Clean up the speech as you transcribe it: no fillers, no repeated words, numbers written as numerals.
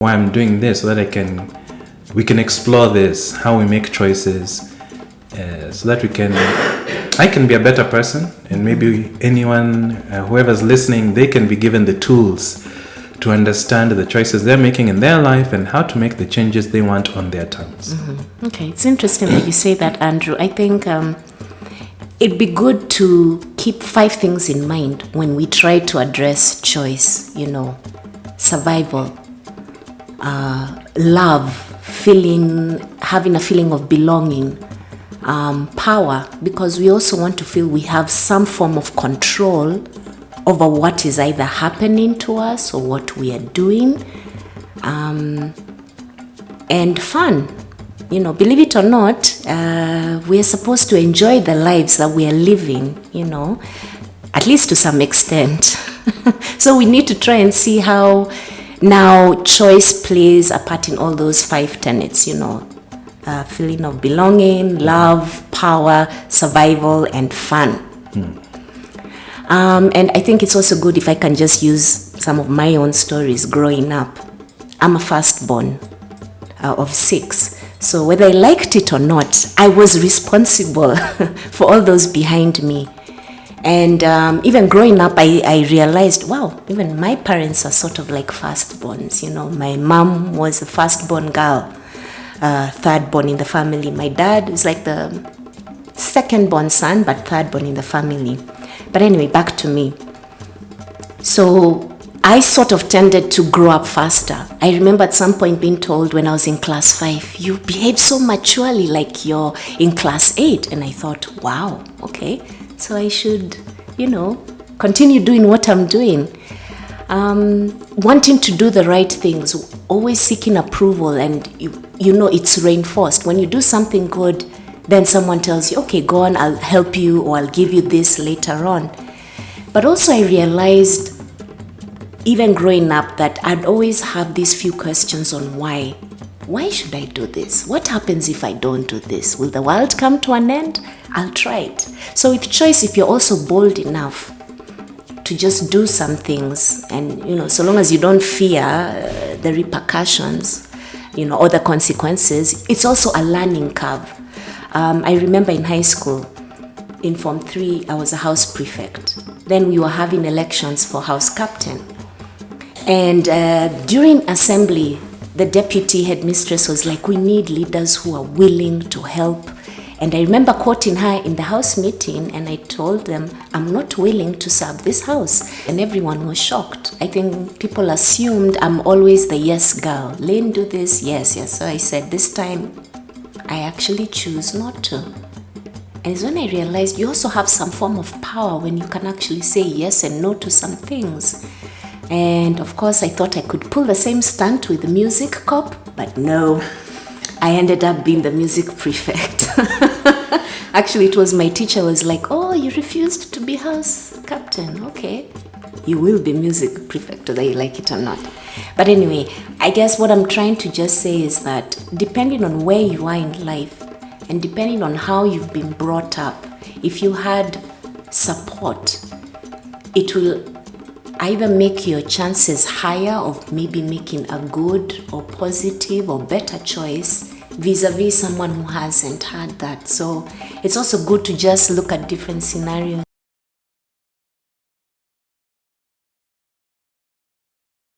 why I'm doing this, so that we can explore this, how we make choices, so that I can be a better person, and maybe anyone, whoever's listening, they can be given the tools to understand the choices they're making in their life and how to make the changes they want on their terms. Mm-hmm. Okay, it's interesting that you say that, Andrew. I think it'd be good to keep 5 things in mind when we try to address choice, survival, love, having a feeling of belonging, power, because we also want to feel we have some form of control over what is either happening to us or what we are doing, and fun. Believe it or not, we are supposed to enjoy the lives that we are living, at least to some extent. So we need to try and see how now choice plays a part in all those 5 tenets, feeling of belonging, love, power, survival, and fun. And I think it's also good if I can just use some of my own stories growing up. I'm a firstborn of 6. So whether I liked it or not, I was responsible for all those behind me. And even growing up, I realized, wow, even my parents are sort of like firstborns. My mom was the firstborn girl, thirdborn in the family. My dad is like the secondborn son, but thirdborn in the family. But anyway, back to me. So I sort of tended to grow up faster. I remember at some point being told when I was in class 5, you behave so maturely like you're in class 8. And I thought, wow, okay. So I should, continue doing what I'm doing. Wanting to do the right things, always seeking approval, and it's reinforced. When you do something good, then someone tells you, okay, go on, I'll help you, or I'll give you this later on. But also I realized, even growing up, that I'd always have these few questions on why. Why should I do this? What happens if I don't do this? Will the world come to an end? I'll try it. So with choice, if you're also bold enough to just do some things, and so long as you don't fear the repercussions, or the consequences, it's also a learning curve. I remember in high school, in Form 3, I was a house prefect. Then we were having elections for house captain. And during assembly, the deputy headmistress was like, we need leaders who are willing to help. And I remember quoting her in the house meeting, and I told them, I'm not willing to serve this house. And everyone was shocked. I think people assumed I'm always the yes girl. Lynn, do this, yes. So I said, this time, I actually choose not to. And it's when I realized you also have some form of power when you can actually say yes and no to some things. And of course, I thought I could pull the same stunt with the music cop, but no, I ended up being the music prefect. Actually, it was my teacher was like, oh, you refused to be house captain. Okay, you will be music prefect whether you like it or not. But anyway, I guess what I'm trying to just say is that depending on where you are in life and depending on how you've been brought up, if you had support, it will either make your chances higher of maybe making a good or positive or better choice vis-a-vis someone who hasn't had that. So it's also good to just look at different scenarios.